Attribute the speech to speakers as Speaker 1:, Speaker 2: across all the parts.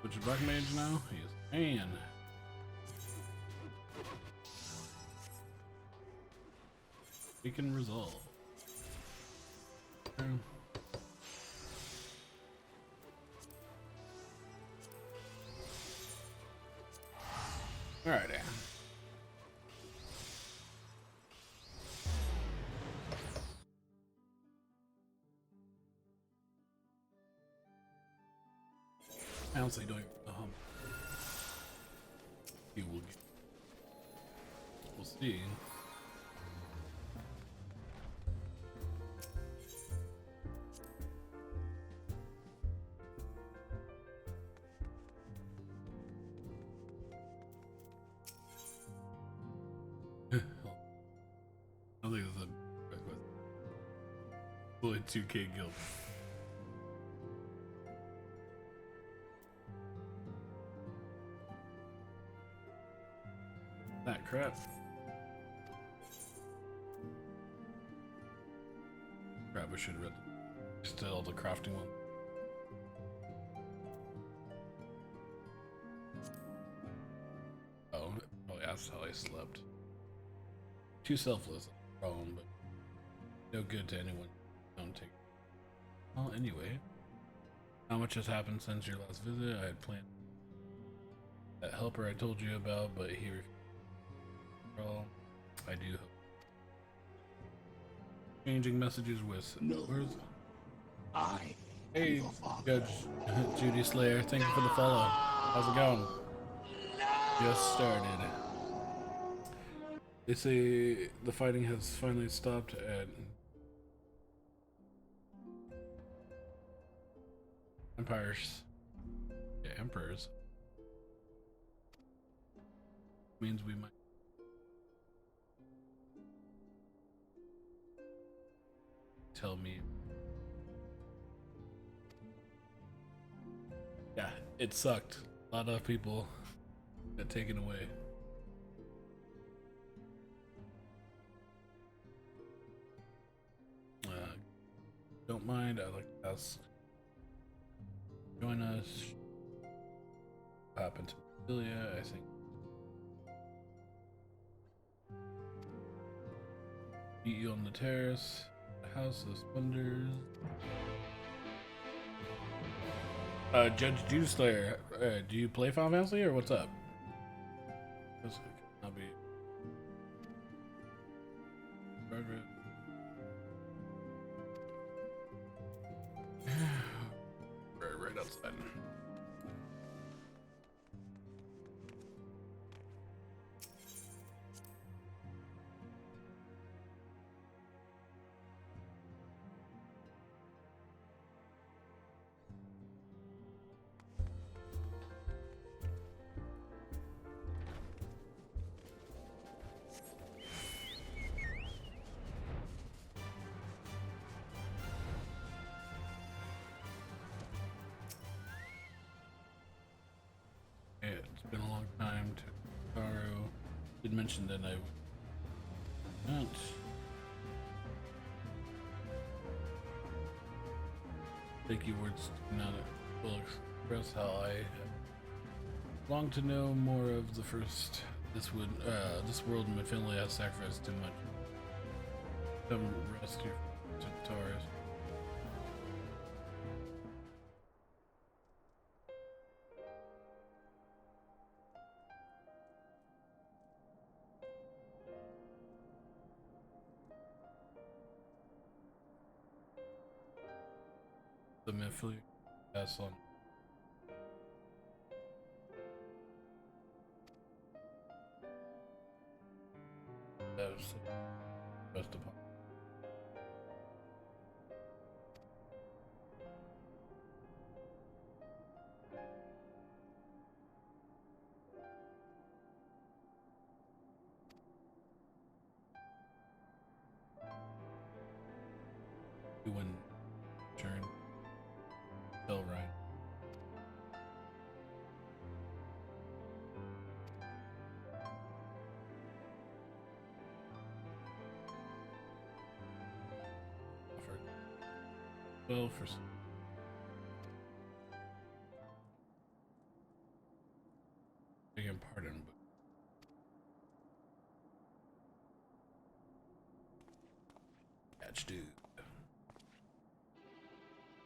Speaker 1: Which is Black Mage now? He is man. We can resolve. Alright, I honestly don't you will get. We'll see. I think it's a only 2K guild. That crap. Crap, I should have read still the crafting one. Oh, probably asked how I slept. Too selfless, problem, but no good to anyone. Don't take. Well, anyway, how much has happened since your last visit? I had planned that helper I told you about, but he refused. Well, I do hope. Changing messages with where's Hey, Judge Judy Slayer, thank you for the follow. How's it going? Just started. They say the fighting has finally stopped at Empires. Yeah, Emperors. Means we might. Tell me. Yeah, it sucked. A lot of people got taken away. Don't mind, I'd like to ask. Join us. Pop into Celia, I think. Meet you on the terrace. The House of Splendors. Judge Judy Slayer, do you play Final Fantasy or what's up? I'll be. Right outside. It's been a long time to Caro. Did mention that I not. Thank you words not will express how I long to know more of the first. This world in Finley has sacrificed too much. Come rest here to Taurus. The Miffley pass on. That was best upon. You win turn. Still right. Offered 12 for your pardon, but catch dude.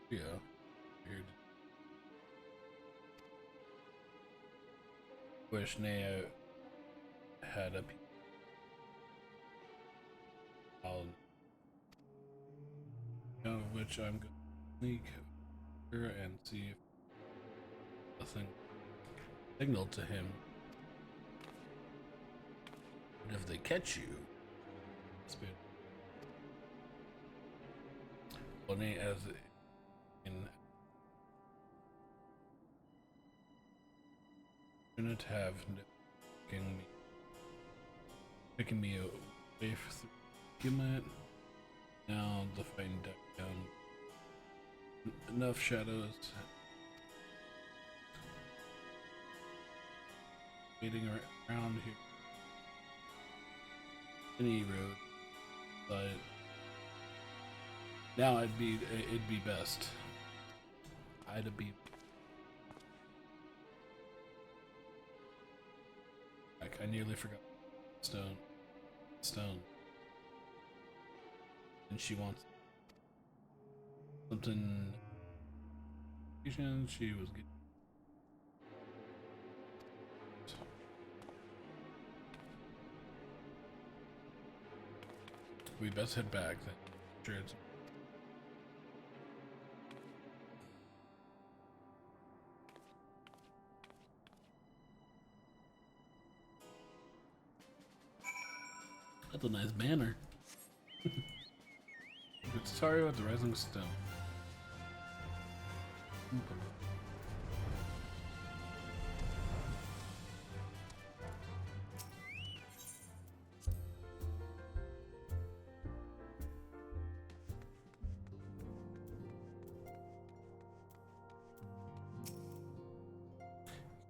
Speaker 1: Yeah. Weird. Wish Neo had a which I'm going to sneak here and see if nothing signaled to him. But if they catch you, spin. Only as in shouldn't have picking me away from Gimlet. Now the fighting deck down. Enough shadows waiting around here. Any road, but now it'd be best. I'd be. Like, I nearly forgot stone, and she wants something. She was getting. We best head back then. Sure it's that's a nice banner. Sorry about the rising stone.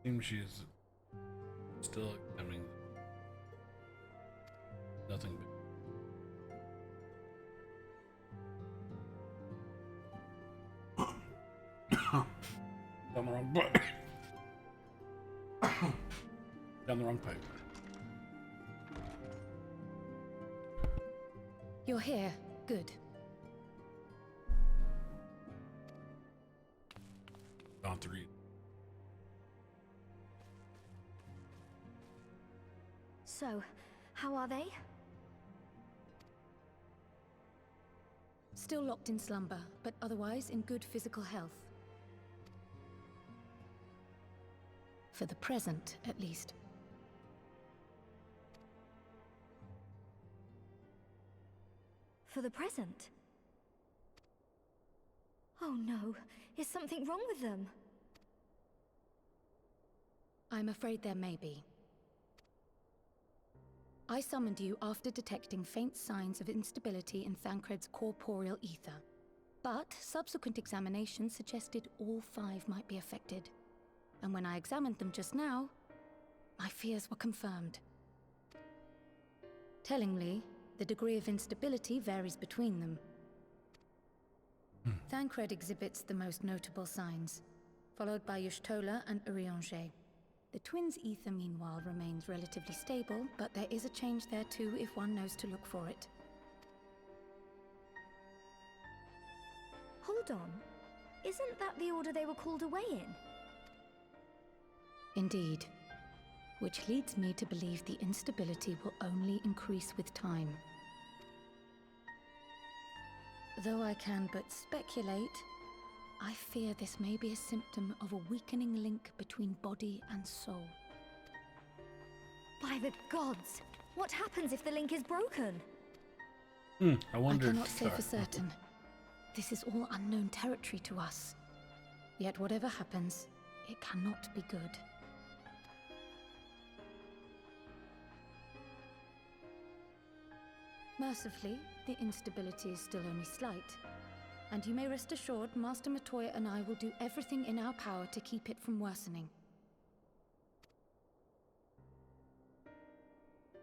Speaker 1: Seems she's still examining nothing big. Down the wrong pipe. Down the wrong pipe.
Speaker 2: You're here. Good.
Speaker 1: On to read.
Speaker 3: So, how are they?
Speaker 2: Still locked in slumber, but otherwise in good physical health. For the present, at least.
Speaker 3: For the present? Oh no, is something wrong with them?
Speaker 2: I'm afraid there may be. I summoned you after detecting faint signs of instability in Thancred's corporeal ether. But subsequent examination suggested all 5 might be affected. And when I examined them just now, my fears were confirmed. Tellingly, the degree of instability varies between them. Thancred exhibits the most notable signs, followed by Y'shtola and Urianger. The twins' ether, meanwhile, remains relatively stable, but there is a change there too if one knows to look for it.
Speaker 3: Hold on. Isn't that the order they were called away in?
Speaker 2: Indeed. Which leads me to believe the instability will only increase with time. Though I can but speculate, I fear this may be a symptom of a weakening link between body and soul.
Speaker 3: By the gods! What happens if the link is broken?
Speaker 1: I wonder.
Speaker 2: I cannot say for certain. This is all unknown territory to us. Yet whatever happens, it cannot be good. Mercifully, the instability is still only slight. And you may rest assured Master Matoya and I will do everything in our power to keep it from worsening.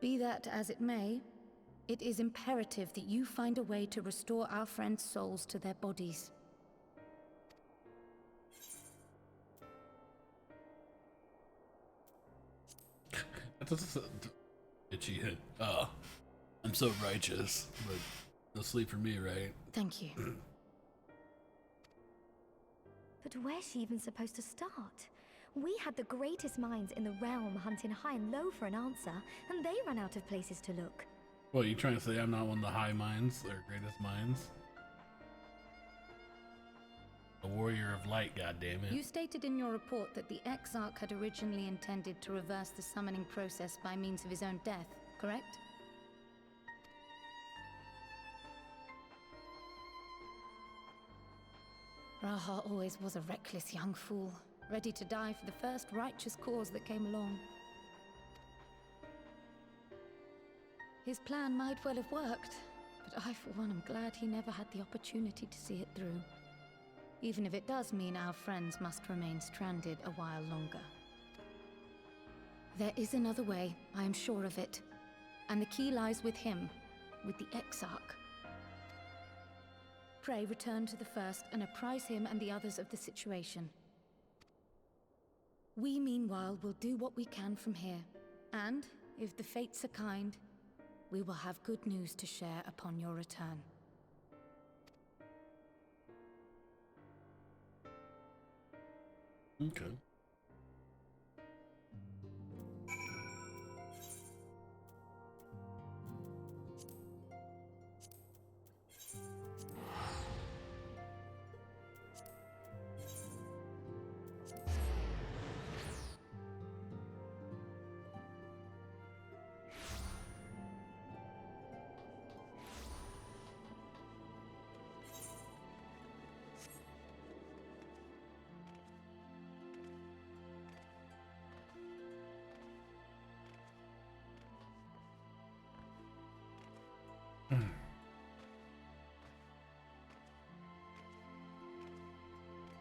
Speaker 2: Be that as it may, it is imperative that you find a way to restore our friends' souls to their bodies.
Speaker 1: That's itchy. I'm so righteous, but no sleep for me, right?
Speaker 2: Thank you.
Speaker 3: But where's she even supposed to start? We had the greatest minds in the realm hunting high and low for an answer, and they ran out of places to look.
Speaker 1: What, you trying to say I'm not one of the high minds, or greatest minds? A warrior of light, goddammit.
Speaker 2: You stated in your report that the Exarch had originally intended to reverse the summoning process by means of his own death, correct? Raha always was a reckless young fool, ready to die for the first righteous cause that came along. His plan might well have worked, but I for one am glad he never had the opportunity to see it through. Even if it does mean our friends must remain stranded a while longer. There is another way, I am sure of it. And the key lies with him, with the Exarch. Pray return to the First and apprise him and the others of the situation. We, meanwhile, will do what we can from here. And, if the fates are kind, we will have good news to share upon your return.
Speaker 1: Okay.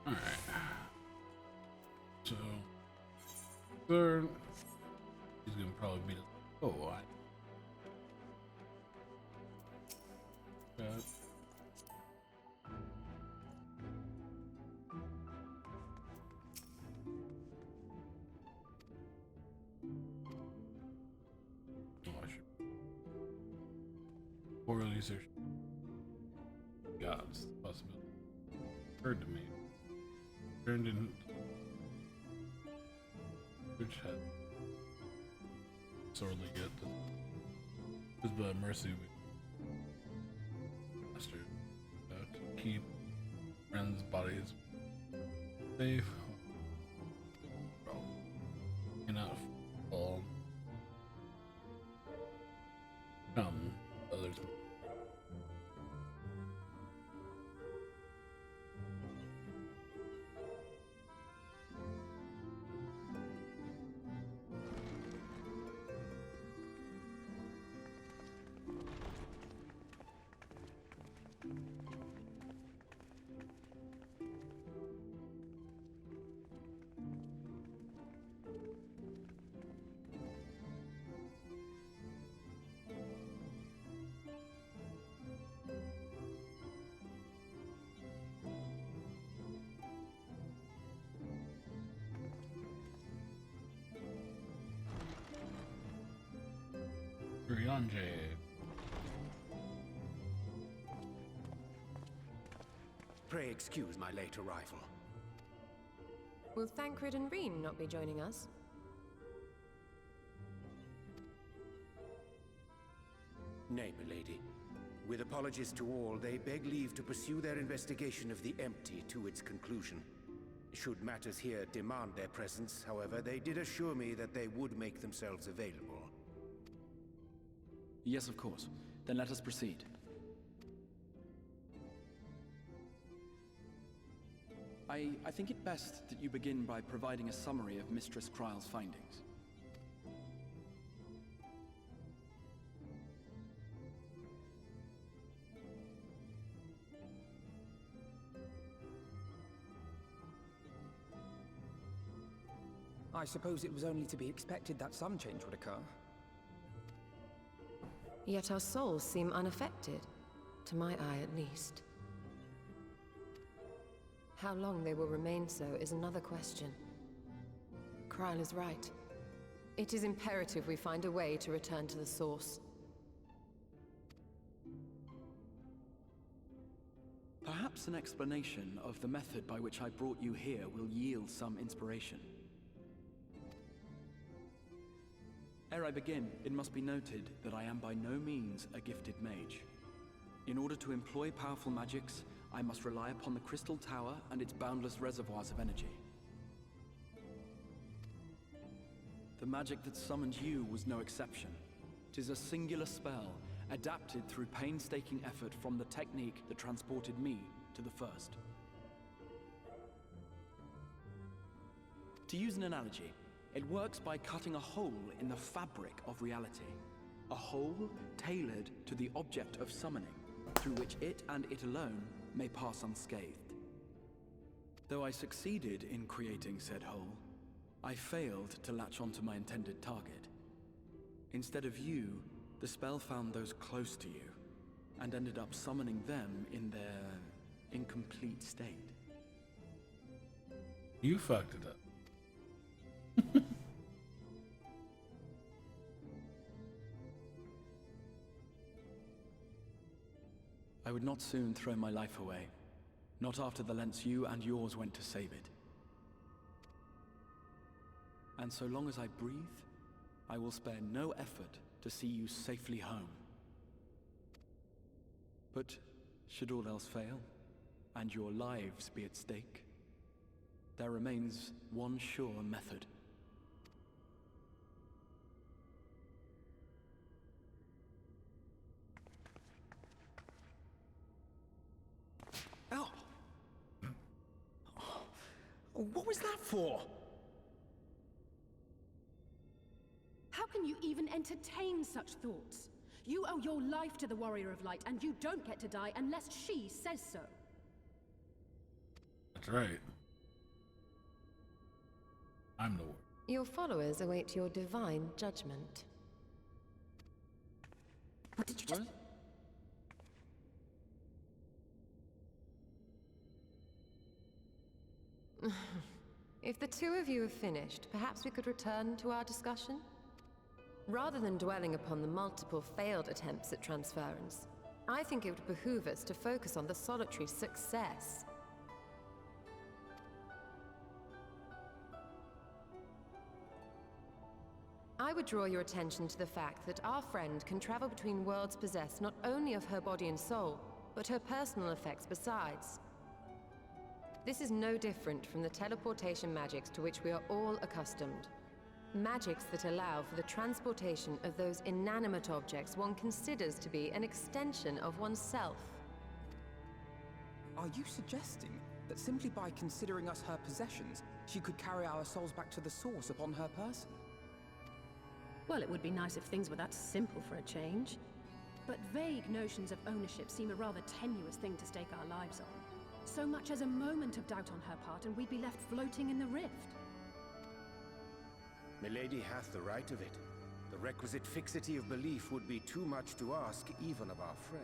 Speaker 1: Alright. So, third, he's gonna probably beat us. Oh, I. Got. Oh, I should. Oral users. Gods, possibility. Occurred to me. Turned in. Which had. Sorely get this by mercy we master to keep friends' bodies safe. Cannot fall. Come, others. Yonje.
Speaker 4: Pray excuse my late arrival.
Speaker 5: Will Thancred and Reen not be joining us?
Speaker 4: Nay, milady. With apologies to all, they beg leave to pursue their investigation of the empty to its conclusion. Should matters here demand their presence, however, they did assure me that they would make themselves available.
Speaker 6: Yes, of course. Then let us proceed. I think it best that you begin by providing a summary of Mistress Kryle's findings.
Speaker 7: I suppose it was only to be expected that some change would occur.
Speaker 5: Yet our souls seem unaffected, to my eye at least. How long they will remain so is another question. Kryle is right. It is imperative we find a way to return to the source.
Speaker 6: Perhaps an explanation of the method by which I brought you here will yield some inspiration. Ere I begin, it must be noted that I am by no means a gifted mage. In order to employ powerful magics, I must rely upon the Crystal Tower and its boundless reservoirs of energy. The magic that summoned you was no exception. 'Tis a singular spell, adapted through painstaking effort from the technique that transported me to the First. To use an analogy, it works by cutting a hole in the fabric of reality. A hole tailored to the object of summoning, through which it and it alone may pass unscathed. Though I succeeded in creating said hole, I failed to latch onto my intended target. Instead of you, the spell found those close to you, and ended up summoning them in their incomplete state.
Speaker 1: You fucked it up.
Speaker 6: I would not soon throw my life away, not after the lengths you and yours went to save it. And so long as I breathe, I will spare no effort to see you safely home. But should all else fail, and your lives be at stake, there remains one sure method.
Speaker 7: Oh! What was that for?
Speaker 8: How can you even entertain such thoughts? You owe your life to the Warrior of Light, and you don't get to die unless she says so.
Speaker 1: That's right. I'm the warrior.
Speaker 5: Your followers await your divine judgment.
Speaker 8: What did you just...
Speaker 5: If the two of you have finished, perhaps we could return to our discussion? Rather than dwelling upon the multiple failed attempts at transference, I think it would behoove us to focus on the solitary success. I would draw your attention to the fact that our friend can travel between worlds possessed not only of her body and soul, but her personal effects besides. This is no different from the teleportation magics to which we are all accustomed. Magics that allow for the transportation of those inanimate objects one considers to be an extension of oneself.
Speaker 7: Are you suggesting that simply by considering us her possessions, she could carry our souls back to the source upon her person?
Speaker 8: Well, it would be nice if things were that simple for a change. But vague notions of ownership seem a rather tenuous thing to stake our lives on. So much as a moment of doubt on her part, and we'd be left floating in the rift.
Speaker 4: Milady hath the right of it. The requisite fixity of belief would be too much to ask even of our friend.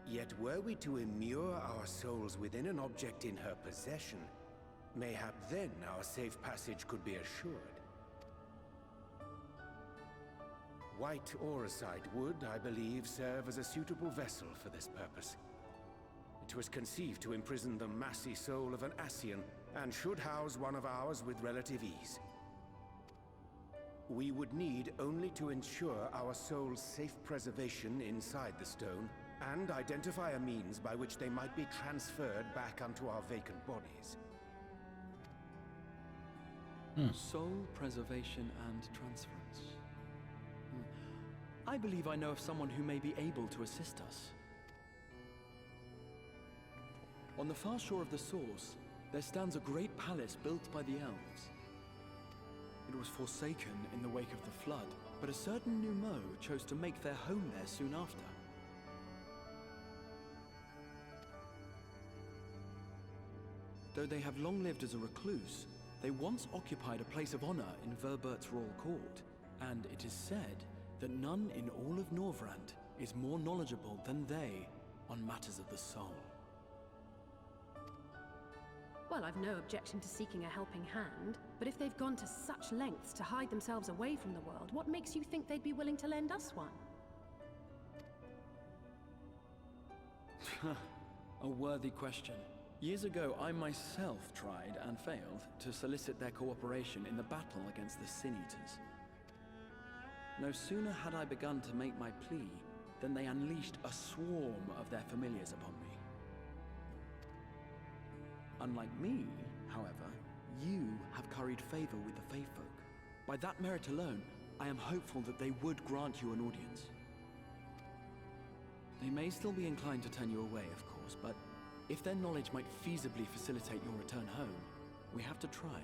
Speaker 4: Yet were we to immure our souls within an object in her possession, mayhap then our safe passage could be assured. White Auracite would, I believe, serve as a suitable vessel for this purpose. It was conceived to imprison the massy soul of an Ascian, and should house one of ours with relative ease. We would need only to ensure our soul's safe preservation inside the stone, and identify a means by which they might be transferred back unto our vacant bodies.
Speaker 6: Soul preservation and transference. I believe I know of someone who may be able to assist us. On the far shore of the source, there stands a great palace built by the elves. It was forsaken in the wake of the flood, but a certain Numo chose to make their home there soon after. Though they have long lived as a recluse, they once occupied a place of honor in Verbert's royal court, and it is said that none in all of Norvrand is more knowledgeable than they on matters of the soul.
Speaker 8: Well, I've no objection to seeking a helping hand, but if they've gone to such lengths to hide themselves away from the world, what makes you think they'd be willing to lend us one?
Speaker 6: A worthy question. Years ago, I myself tried and failed to solicit their cooperation in the battle against the Sin Eaters. No sooner had I begun to make my plea than they unleashed a swarm of their familiars upon me. Unlike me, however, you have curried favor with the Fae folk. By that merit alone, I am hopeful that they would grant you an audience. They may still be inclined to turn you away, of course, but if their knowledge might feasibly facilitate your return home, we have to try.